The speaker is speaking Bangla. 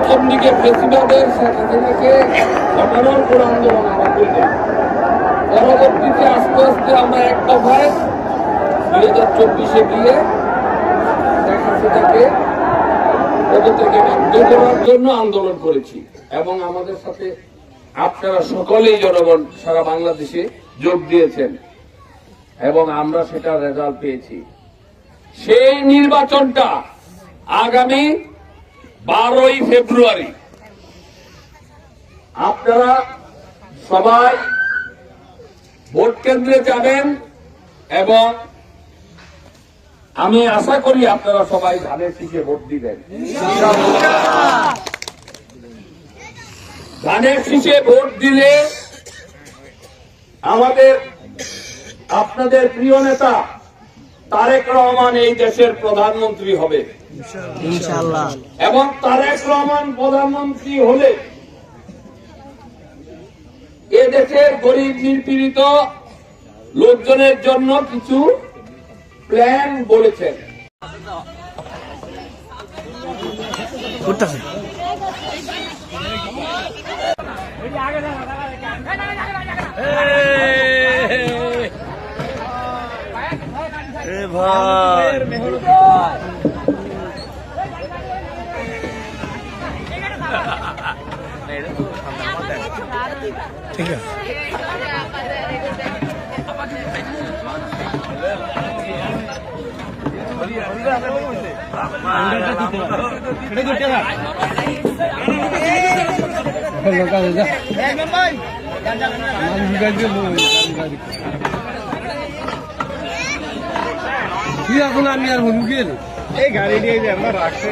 প্রথম দিকে ফেসিবাদের শেখ হাসিনাকে হটানোর পর আন্দোলন আমরা করলাম। পরবর্তীতে আস্তে আস্তে আমরা এক দফায় 2024-এ গিয়ে শেখ হাসিনাকে পদত্যাগে বাধ্য করার জন্য আন্দোলন করেছি এবং আমাদের সাথে আপনারা সকলেই জনগণ সারা বাংলাদেশে যোগ দিয়েছেন এবং আমরা সেটা রেজাল্ট পেয়েছি। সেই নির্বাচনটা আগামী 12ই ফেব্রুয়ারি আপনারা সবাই ভোট কেন্দ্রে যাবেন এবং আমি আশা করি আপনারা সবাই ধানের শীষে ভোট দিবেন। ধানের শীষে ভোট দিলে আমাদের আপনাদের প্রিয় নেতা তারেক রহমান এই দেশের প্রধানমন্ত্রী হবে ইনশাআল্লাহ। এবং তারেক রহমান প্রধানমন্ত্রী হলে এ দেশের গরিব নিপীড়িত লোকজনের জন্য কিছু প্ল্যান বলেছেন। ঠিক আছে কি এখন আমি আর হুমকি এই গাড়ি নিয়ে যে আমরা রাখছে